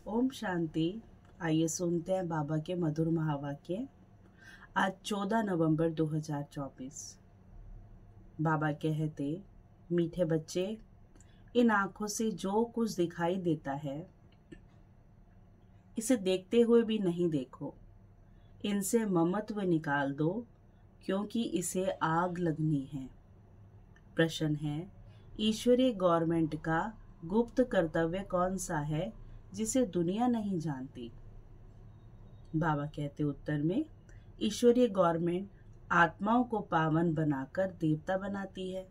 ओम शांति। आइए सुनते हैं बाबा के मधुर महावाक्य। आज 14 नवंबर 2024। बाबा कहते, मीठे बच्चे, इन आँखों से जो कुछ दिखाई देता है इसे देखते हुए भी नहीं देखो। इनसे ममत्व निकाल दो, क्योंकि इसे आग लगनी है। प्रश्न है, ईश्वरीय गवर्नमेंट का गुप्त कर्तव्य कौन सा है जिसे दुनिया नहीं जानती? बाबा कहते उत्तर में, ईश्वरीय गवर्नमेंट आत्माओं को पावन बनाकर देवता बनाती है।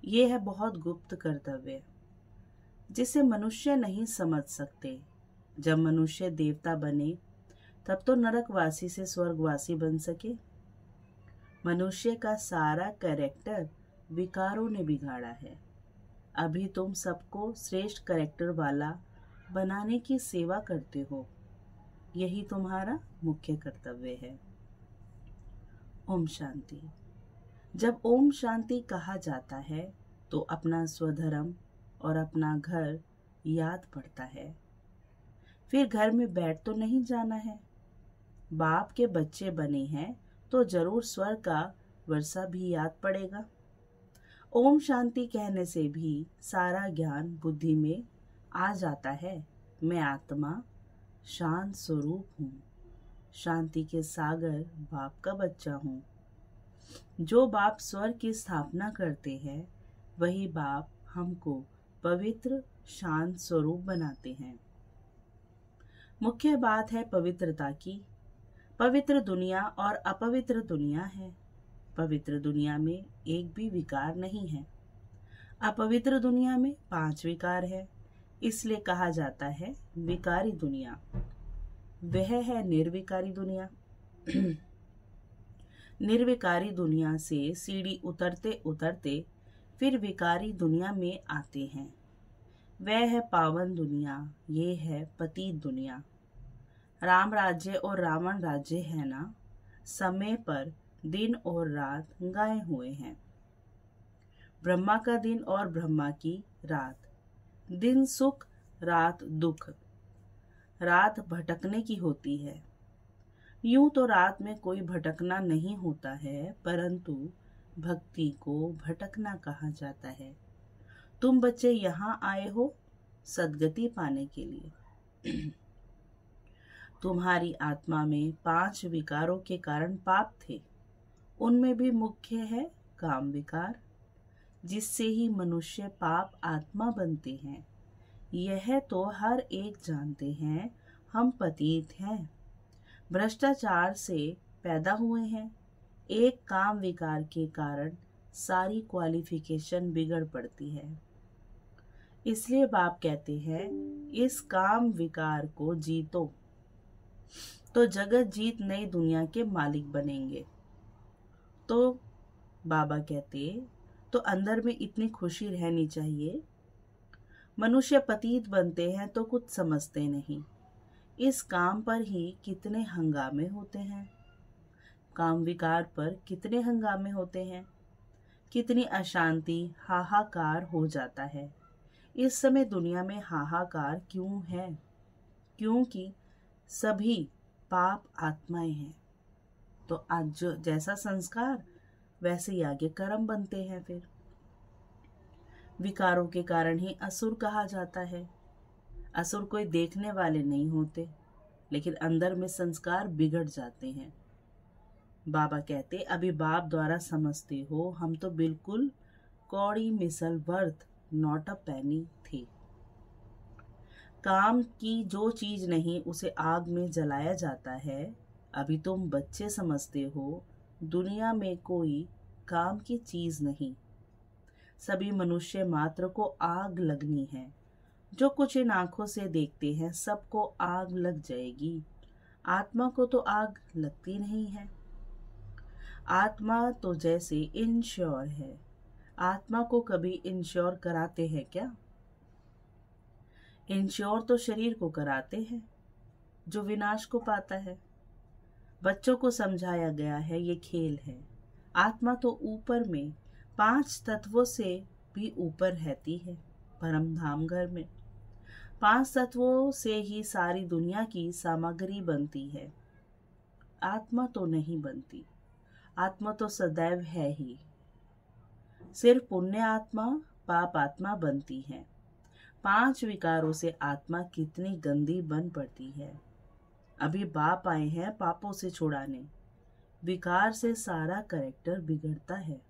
ये है बहुत गुप्त कर्तव्य जिसे मनुष्य नहीं समझ सकते। जब मनुष्य देवता बने तब तो नरकवासी से स्वर्गवासी बन सके। मनुष्य का सारा कैरेक्टर विकारों ने बिगाड़ा है। अभी तुम सबको श्रेष्ठ कैरेक्टर वाला बनाने की सेवा करते हो। यही तुम्हारा मुख्य कर्तव्य है। ओम शांति। जब ओम शांति कहा जाता है तो अपना स्वधर्म और अपना घर याद पड़ता है। फिर घर में बैठ तो नहीं जाना है। बाप के बच्चे बने हैं तो जरूर स्वर्ग का वर्षा भी याद पड़ेगा। ओम शांति कहने से भी सारा ज्ञान बुद्धि में आ जाता है। मैं आत्मा शांत स्वरूप हूँ, शांति के सागर बाप का बच्चा हूँ। जो बाप स्वर्ग की स्थापना करते हैं वही बाप हमको पवित्र शांत स्वरूप बनाते हैं। मुख्य बात है पवित्रता की। पवित्र दुनिया और अपवित्र दुनिया है। पवित्र दुनिया में एक भी विकार नहीं है। अपवित्र दुनिया में 5 विकार है। इसलिए कहा जाता है विकारी दुनिया। वह है निर्विकारी दुनिया। निर्विकारी दुनिया से सीढ़ी उतरते उतरते फिर विकारी दुनिया में आते हैं। वह है पावन दुनिया। ये है पतित दुनिया। राम राज्य और रावण राज्य है ना, समय पर दिन और रात गाए हुए हैं। ब्रह्मा का दिन और ब्रह्मा की रात। दिन सुख, रात दुख। रात भटकने की होती है। यूं तो रात में कोई भटकना नहीं होता है, परंतु भक्ति को भटकना कहा जाता है। तुम बच्चे यहाँ आए हो सद्गति पाने के लिए। तुम्हारी आत्मा में 5 विकारों के कारण पाप थे। उनमें भी मुख्य है काम विकार, जिससे ही मनुष्य पाप आत्मा बनते हैं। यह तो हर एक जानते हैं। हम पतित हैं, भ्रष्टाचार से पैदा हुए हैं। एक काम विकार के कारण सारी क्वालिफिकेशन बिगड़ पड़ती है। इसलिए बाप कहते हैं, इस काम विकार को जीतो तो जगत जीत नई दुनिया के मालिक बनेंगे। तो बाबा कहते, तो अंदर में इतनी खुशी रहनी चाहिए। मनुष्य पतित बनते हैं तो कुछ समझते नहीं। इस काम पर ही कितने हंगामे होते हैं। काम विकार पर कितने हंगामे होते हैं। कितनी अशांति, हाहाकार हो जाता है। इस समय दुनिया में हाहाकार क्यों है? क्योंकि सभी पाप आत्माएं हैं। तो आज जो जैसा संस्कार वैसे ही आगे कर्म बनते हैं। फिर विकारों के कारण ही असुर कहा जाता है। असुर कोई देखने वाले नहीं होते, लेकिन अंदर में संस्कार बिगड़ जाते हैं। बाबा कहते, अभी बाप द्वारा समझते हो, हम तो बिल्कुल कौड़ी मिसल वर्थ नॉट अ पैनी थे। काम की जो चीज नहीं उसे आग में जलाया जाता है। अभी तुम बच्चे समझते हो, दुनिया में कोई काम की चीज नहीं। सभी मनुष्य मात्र को आग लगनी है। जो कुछ इन आंखों से देखते हैं सबको आग लग जाएगी। आत्मा को तो आग लगती नहीं है। आत्मा तो जैसे इंश्योर है। आत्मा को कभी इंश्योर कराते हैं क्या? इंश्योर तो शरीर को कराते हैं जो विनाश को पाता है। बच्चों को समझाया गया है ये खेल है। आत्मा तो ऊपर में 5 तत्वों से भी ऊपर रहती है, परम धाम घर में। 5 तत्वों से ही सारी दुनिया की सामग्री बनती है। आत्मा तो नहीं बनती, आत्मा तो सदैव है ही। सिर्फ पुण्य आत्मा पाप आत्मा बनती है। 5 विकारों से आत्मा कितनी गंदी बन पड़ती है। अभी बाप आए हैं पापों से छुड़ाने। विकार से सारा कैरेक्टर बिगड़ता है।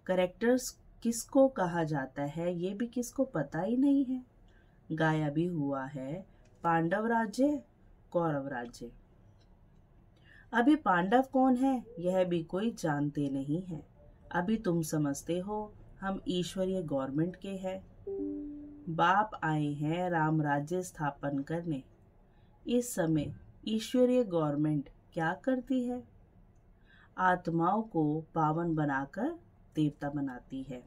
कैरेक्टर्स किसको कहा जाता है ये भी किसको पता ही नहीं है। गाया भी हुआ है पांडव राज्य कौरव राज्य। अभी पांडव कौन है यह भी कोई जानते नहीं है। अभी तुम समझते हो हम ईश्वरीय गवर्नमेंट के हैं। बाप आए हैं राम राज्य स्थापन करने। इस समय ईश्वरीय गवर्नमेंट क्या करती है? आत्माओं को पावन बनाकर देवता बनाती है।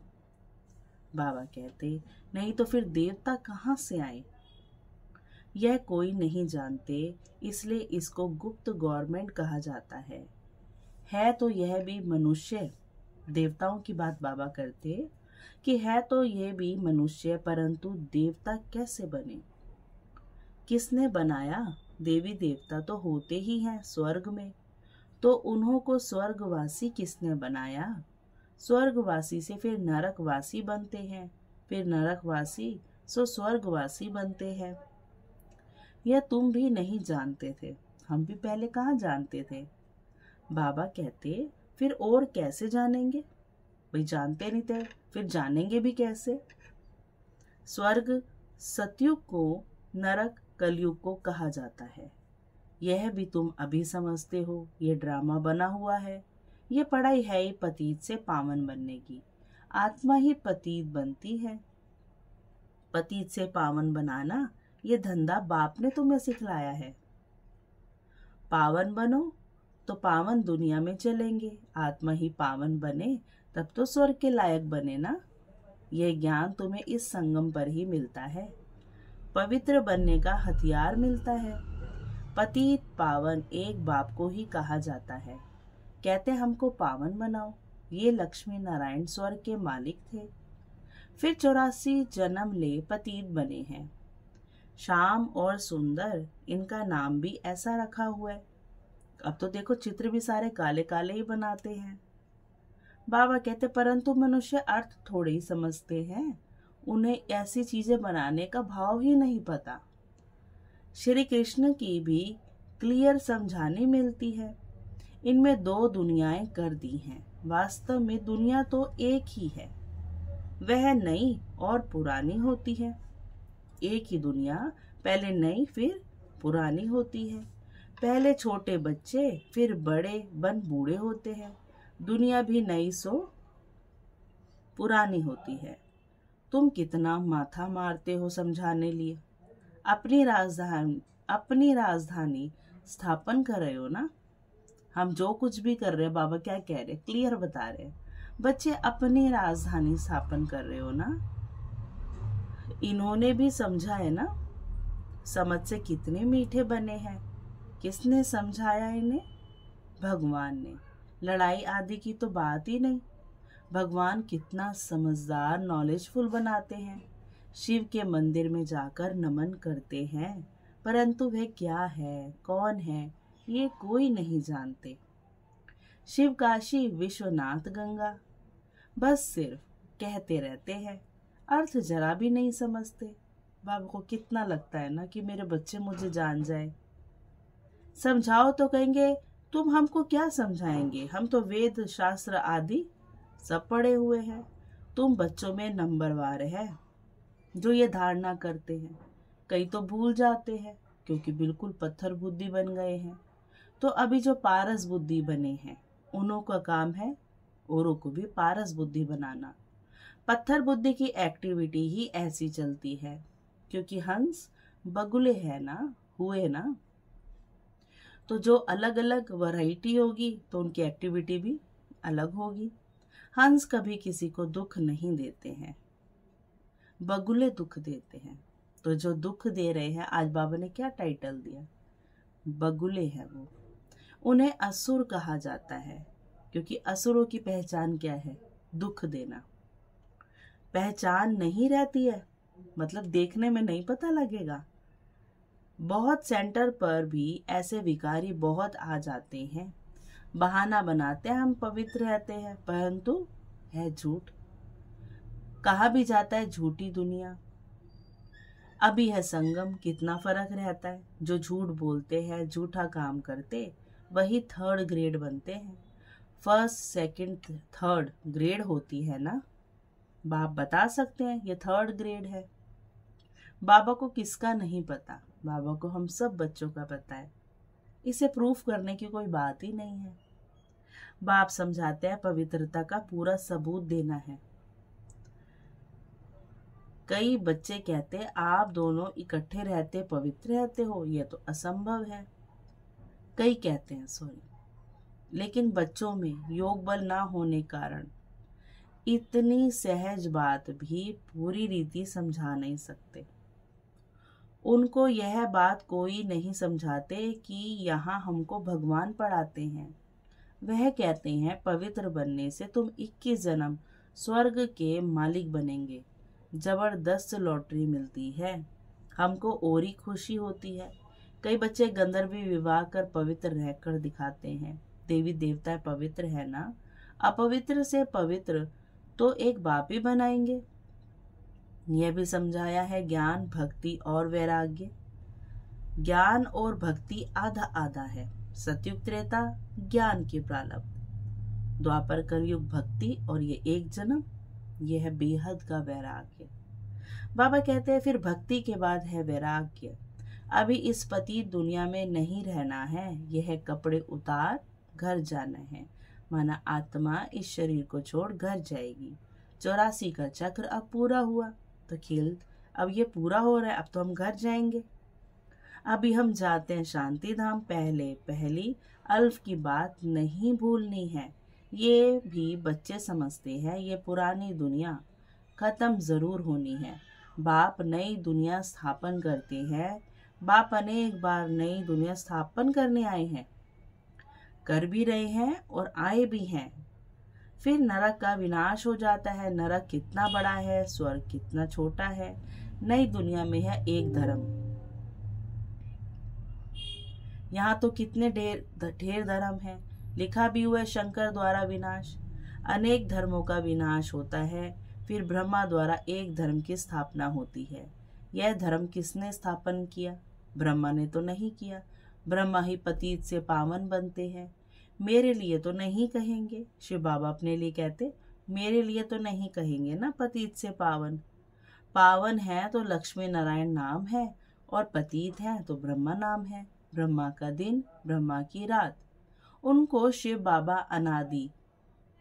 बाबा कहते नहीं तो फिर देवता कहाँ से आए? यह कोई नहीं जानते, इसलिए इसको गुप्त गवर्नमेंट कहा जाता है तो यह भी मनुष्य। देवताओं की बात बाबा करते कि है तो यह भी मनुष्य, परंतु देवता कैसे बने? किसने बनाया? देवी देवता तो होते ही हैं स्वर्ग में, तो उन्हों को स्वर्गवासी किसने बनाया? स्वर्गवासी से फिर नरकवासी बनते हैं, फिर नरकवासी सो स्वर्गवासी बनते हैं। यह तुम भी नहीं जानते थे, हम भी पहले कहाँ जानते थे। बाबा कहते फिर और कैसे जानेंगे? भाई जानते नहीं थे फिर जानेंगे भी कैसे? स्वर्ग सतयुग को, नरक कलयुग को कहा जाता है। यह भी तुम अभी समझते हो। ये ड्रामा बना हुआ है। ये पढ़ाई है ही पतित से पावन बनने की। आत्मा ही पतित बनती है। पतित से पावन बनाना ये धंधा बाप ने तुम्हें सिखलाया है। पावन बनो तो पावन दुनिया में चलेंगे। आत्मा ही पावन बने तब तो स्वर्ग के लायक बने ना। यह ज्ञान तुम्हें इस संगम पर ही मिलता है। पवित्र बनने का हथियार मिलता है। पतित पावन एक बाप को ही कहा जाता है। कहते हमको पावन बनाओ। ये लक्ष्मी नारायण स्वर्ग के मालिक थे, फिर 84 जन्म ले पतित बने हैं। श्याम और सुंदर इनका नाम भी ऐसा रखा हुआ है। अब तो देखो चित्र भी सारे काले काले ही बनाते हैं। बाबा कहते परंतु मनुष्य अर्थ थोड़े ही समझते हैं। उन्हें ऐसी चीजें बनाने का भाव ही नहीं पता। श्री कृष्ण की भी क्लियर समझानी मिलती है। इनमें 2 दुनियाएं कर दी हैं। वास्तव में दुनिया तो एक ही है, वह नई और पुरानी होती है। एक ही दुनिया पहले नई फिर पुरानी होती है। पहले छोटे बच्चे फिर बड़े बन बूढ़े होते हैं। दुनिया भी नई सो पुरानी होती है। तुम कितना माथा मारते हो समझाने लिए। अपनी राजधानी स्थापन कर रहे हो ना। हम जो कुछ भी कर रहे हैं बाबा क्या कह रहे, क्लियर बता रहे। बच्चे अपनी राजधानी स्थापन कर रहे हो ना। इन्होंने भी समझा है ना। समझ से कितने मीठे बने हैं। किसने समझाया इन्हें? भगवान ने। लड़ाई आदि की तो बात ही नहीं। भगवान कितना समझदार नॉलेजफुल बनाते हैं। शिव के मंदिर में जाकर नमन करते हैं, परंतु वह क्या है, कौन है, ये कोई नहीं जानते। शिव काशी विश्वनाथ गंगा बस सिर्फ कहते रहते हैं, अर्थ जरा भी नहीं समझते। बाबा को कितना लगता है ना कि मेरे बच्चे मुझे जान जाए। समझाओ तो कहेंगे तुम हमको क्या समझाएंगे, हम तो वेद शास्त्र आदि सब पढ़े हुए हैं। तुम बच्चों में नंबरवार है जो ये धारणा करते हैं। कई तो भूल जाते हैं क्योंकि बिल्कुल पत्थर बुद्धि बन गए हैं। तो अभी जो पारस बुद्धि बने हैं उन्हों का काम है औरों को भी पारस बुद्धि बनाना। पत्थर बुद्धि की एक्टिविटी ही ऐसी चलती है क्योंकि हंस बगुले है ना, हुए ना। तो जो अलग अलग वैरायटी होगी तो उनकी एक्टिविटी भी अलग होगी। हंस कभी किसी को दुख नहीं देते हैं, बगुले दुख देते हैं। तो जो दुख दे रहे हैं, आज बाबा ने क्या टाइटल दिया, बगुले हैं वो। उन्हें असुर कहा जाता है क्योंकि असुरों की पहचान क्या है, दुख देना। पहचान नहीं रहती है मतलब देखने में नहीं पता लगेगा। बहुत सेंटर पर भी ऐसे विकारी बहुत आ जाते हैं, बहाना बनाते हैं हम पवित्र रहते हैं, परंतु है झूठ। कहा भी जाता है झूठी दुनिया। अभी है संगम, कितना फर्क रहता है। जो झूठ बोलते हैं, झूठा काम करते, वही थर्ड ग्रेड बनते हैं। फर्स्ट सेकंड थर्ड ग्रेड होती है ना। बाप बता सकते हैं ये थर्ड ग्रेड है। बाबा को किसका नहीं पता, बाबा को हम सब बच्चों का पता है। इसे प्रूफ करने की कोई बात ही नहीं है। बाप समझाते हैं पवित्रता का पूरा सबूत देना है। कई बच्चे कहते हैं आप दोनों इकट्ठे रहते पवित्र रहते हो, यह तो असंभव है। कई कहते हैं सॉरी, लेकिन बच्चों में योग बल ना होने कारण इतनी सहज बात भी पूरी रीति समझा नहीं सकते। उनको यह बात कोई नहीं समझाते कि यहाँ हमको भगवान पढ़ाते हैं। वह कहते हैं पवित्र बनने से तुम 21 जन्म स्वर्ग के मालिक बनेंगे। जबरदस्त लॉटरी मिलती है, हमको और ही खुशी होती है। कई बच्चे गंधर्वी विवाह कर पवित्र रहकर दिखाते हैं। देवी देवता पवित्र है ना, अपवित्र से पवित्र तो एक बाप ही बनाएंगे। यह भी समझाया है ज्ञान भक्ति और वैराग्य। ज्ञान और भक्ति आधा आधा है। सतयुग त्रेता ज्ञान की प्रारब्ध, द्वापर कलयुग भक्ति, और ये एक जन्म, यह है बेहद का वैराग्य। बाबा कहते हैं फिर भक्ति के बाद है वैराग्य। अभी इस पतित दुनिया में नहीं रहना है, यह कपड़े उतार घर जाना है। माना आत्मा इस शरीर को छोड़ घर जाएगी। 84 का चक्र अब पूरा हुआ, तो खेल अब ये पूरा हो रहा है, अब तो हम घर जाएंगे। अभी हम जाते हैं शांति धाम। पहले पहली अल्फ की बात नहीं भूलनी है। ये भी बच्चे समझते हैं ये पुरानी दुनिया खत्म जरूर होनी है। बाप नई दुनिया स्थापन करते हैं। बाप अनेक बार नई दुनिया स्थापन करने आए हैं, कर भी रहे हैं और आए भी हैं। फिर नरक का विनाश हो जाता है। नरक कितना बड़ा है, स्वर्ग कितना छोटा है। नई दुनिया में है एक धर्म। यहाँ तो कितने ढेर धर्म है। लिखा भी हुआ है शंकर द्वारा विनाश। अनेक धर्मों का विनाश होता है, फिर ब्रह्मा द्वारा एक धर्म की स्थापना होती है। यह धर्म किसने स्थापन किया? ब्रह्मा ने तो नहीं किया। ब्रह्मा ही पतित से पावन बनते हैं। मेरे लिए तो नहीं कहेंगे। शिव बाबा अपने लिए कहते मेरे लिए तो नहीं कहेंगे ना पतित से पावन। पावन है तो लक्ष्मी नारायण नाम है, और पतित है तो ब्रह्मा नाम है। ब्रह्मा का दिन, ब्रह्मा की रात। उनको शिव बाबा अनादि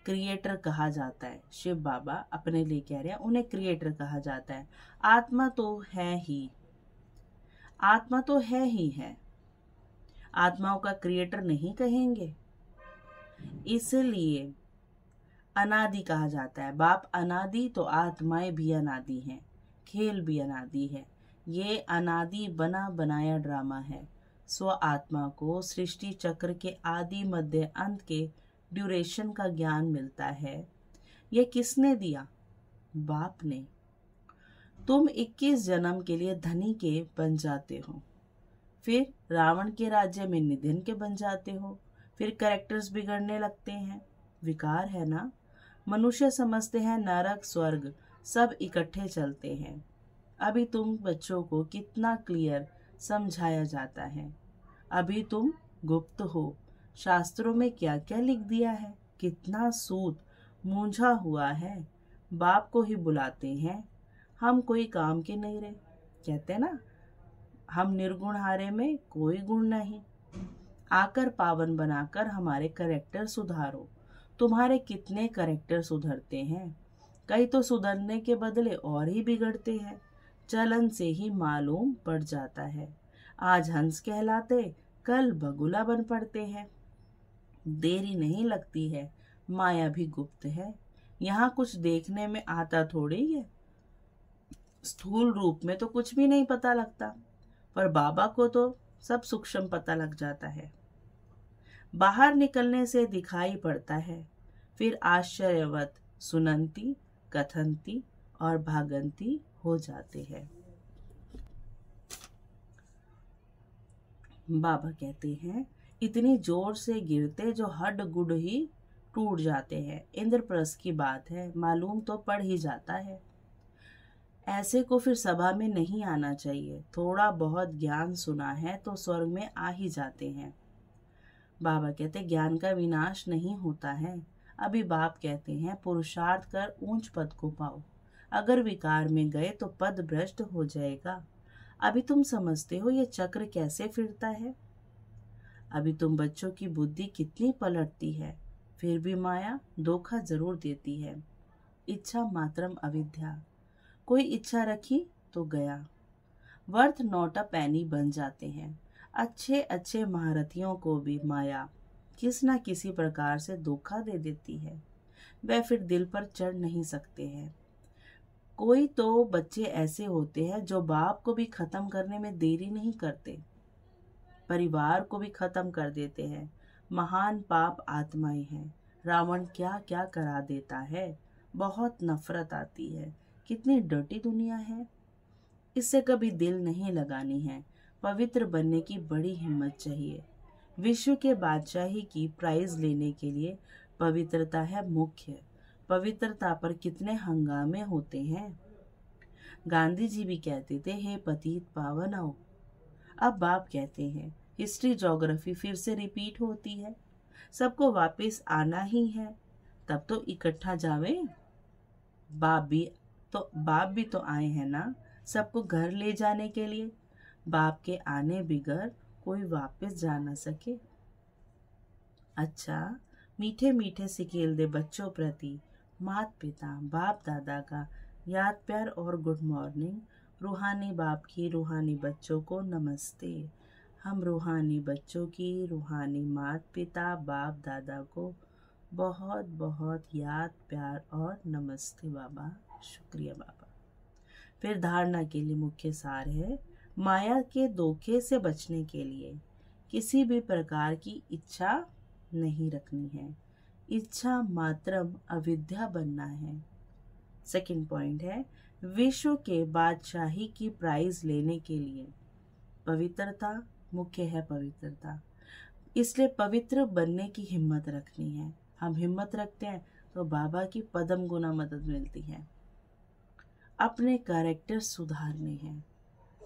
क्रिएटर कहा जाता है। शिव बाबा अपने लिए कह रहे हैं, उन्हें क्रिएटर कहा जाता है। आत्मा तो है ही, आत्मा तो है ही है। आत्माओं का क्रिएटर नहीं कहेंगे, इसलिए अनादि कहा जाता है। बाप अनादि तो आत्माएं भी अनादि हैं, खेल भी अनादि है। ये अनादि बना बनाया ड्रामा है। स्व आत्मा को सृष्टि चक्र के आदि मध्य अंत के ड्यूरेशन का ज्ञान मिलता है। यह किसने दिया? बाप ने। तुम 21 जन्म के लिए धनी के बन जाते हो, फिर रावण के राज्य में निधन के बन जाते हो, फिर कैरेक्टर्स बिगड़ने लगते हैं। विकार है ना। मनुष्य समझते हैं नरक स्वर्ग सब इकट्ठे चलते हैं। अभी तुम बच्चों को कितना क्लियर समझाया जाता है। अभी तुम गुप्त हो। शास्त्रों में क्या क्या लिख दिया है, कितना सूत मूंझा हुआ है। बाप को ही बुलाते हैं, हम कोई काम के नहीं रहे। कहते हैं ना, हम निर्गुण हारे में कोई गुण नहीं। आकर पावन बनाकर हमारे करेक्टर सुधारो। तुम्हारे कितने करेक्टर सुधरते हैं? कई तो सुधरने के बदले और ही बिगड़ते हैं। चलन से ही मालूम पड़ जाता है। आज हंस कहलाते, कल बगुला बन पड़ते हैं। देरी नहीं लगती है, माया भी गुप्त है। यहाँ कुछ देखने में आता थोड़ी है। स्थूल रूप में तो कुछ भी नहीं पता लगता, पर बाबा को तो सब सूक्ष्म पता लग जाता है। बाहर निकलने से दिखाई पड़ता है। फिर आश्चर्यवत सुनंती, कथंती और भागंती हो जाते हैं। बाबा कहते हैं, इतनी जोर से गिरते जो हड्ड गुड ही टूट जाते हैं। इंद्रप्रस्थ की बात है, मालूम तो पड़ ही जाता है। ऐसे को फिर सभा में नहीं आना चाहिए। थोड़ा बहुत ज्ञान सुना है तो स्वर्ग में आ ही जाते हैं। बाबा कहते, ज्ञान का विनाश नहीं होता है। अभी बाप कहते हैं, पुरुषार्थ कर ऊंच पद को पाओ। अगर विकार में गए तो पद भ्रष्ट हो जाएगा। अभी तुम समझते हो ये चक्र कैसे फिरता है। अभी तुम बच्चों की बुद्धि कितनी पलटती है, फिर भी माया धोखा जरूर देती है। इच्छा मात्रम अविद्या। कोई इच्छा रखी तो गया, वर्थ नॉट अ पैनी बन जाते हैं। अच्छे अच्छे महारथियों को भी माया किस न किसी प्रकार से धोखा दे देती है। वह फिर दिल पर चढ़ नहीं सकते हैं। कोई तो बच्चे ऐसे होते हैं जो बाप को भी खत्म करने में देरी नहीं करते, परिवार को भी खत्म कर देते हैं। महान पाप आत्माएं हैं। रावण क्या क्या करा देता है। बहुत नफरत आती है। कितनी डर्टी दुनिया है। इससे कभी दिल नहीं लगानी है। पवित्र बनने की बड़ी हिम्मत चाहिए। विश्व के बादशाही की प्राइज लेने के लिए पवित्रता है मुख्य। पवित्रता पर कितने हंगामे होते हैं। गांधी जी भी कहते थे, हे पतित पावन आओ। अब बाप कहते हैं, हिस्ट्री ज्योग्राफी फिर से रिपीट होती है। सबको वापस आना ही है, तब तो इकट्ठा जावे। बाप भी तो आए हैं ना, सबको घर ले जाने के लिए। बाप के आने बिगर कोई वापस जा न सके। अच्छा, मीठे मीठे सिकेल दे बच्चों प्रति माता पिता बाप दादा का याद प्यार और गुड मॉर्निंग। रूहानी बाप की रूहानी बच्चों को नमस्ते। हम रूहानी बच्चों की रूहानी माता पिता बाप दादा को बहुत बहुत याद प्यार और नमस्ते बाबा। शुक्रिया बाबा। फिर धारणा के लिए मुख्य सार है, माया के धोखे से बचने के लिए किसी भी प्रकार की इच्छा नहीं रखनी है। इच्छा मात्रम अविद्या बनना है। सेकंड पॉइंट है, विश्व के बादशाही की प्राइज लेने के लिए पवित्रता मुख्य है। पवित्रता, इसलिए पवित्र बनने की हिम्मत रखनी है। हम हिम्मत रखते हैं तो बाबा की पदम गुना मदद मिलती है। अपने कैरेक्टर सुधारने हैं।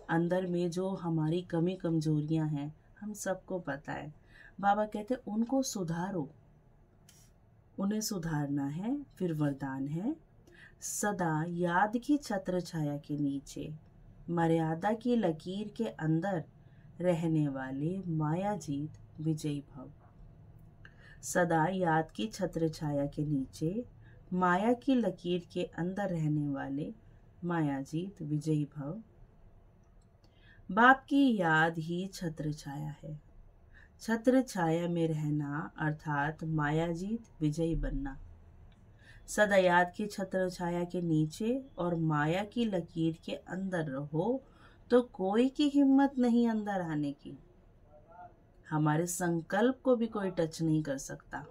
अंदर में जो हमारी कमी कमजोरियां हैं हम सबको पता है। बाबा कहते उनको सुधारो, उन्हें सुधारना है। फिर वरदान है, सदा याद की छत्र छाया के नीचे मर्यादा की लकीर के अंदर रहने वाले मायाजीत विजयी भव। सदा याद की छत्र छाया के नीचे माया की लकीर के अंदर रहने वाले मायाजीत विजयी भव। बाप की याद ही छत्र छाया है। छत्र छाया में रहना अर्थात मायाजीत विजयी बनना। सदा याद की छत्र छाया के नीचे और माया की लकीर के अंदर रहो तो कोई की हिम्मत नहीं अंदर आने की। हमारे संकल्प को भी कोई टच नहीं कर सकता।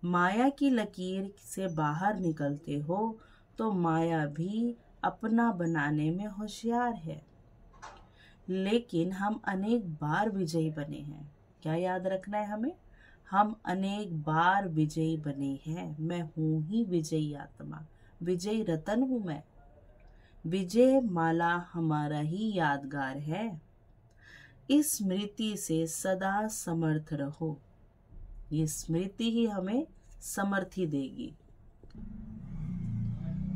माया की लकीर से बाहर निकलते हो तो माया भी अपना बनाने में होशियार है। लेकिन हम अनेक बार विजयी बने हैं। क्या याद रखना है हमें? हम अनेक बार विजयी बने हैं। मैं हूं ही विजयी आत्मा, विजयी रतन हूं मैं। विजय माला हमारा ही यादगार है। इस स्मृति से सदा समर्थ रहो। ये स्मृति ही हमें समर्थी देगी।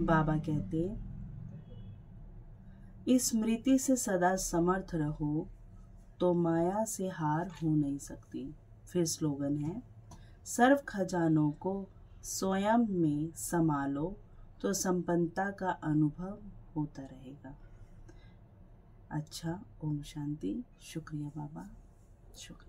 बाबा कहते, इस स्मृति से सदा समर्थ रहो तो माया से हार हो नहीं सकती। फिर स्लोगन है, सर्व खजानों को स्वयं में संभालो तो संपन्नता का अनुभव होता रहेगा। अच्छा, ओम शांति। शुक्रिया बाबा, शुक्रिया।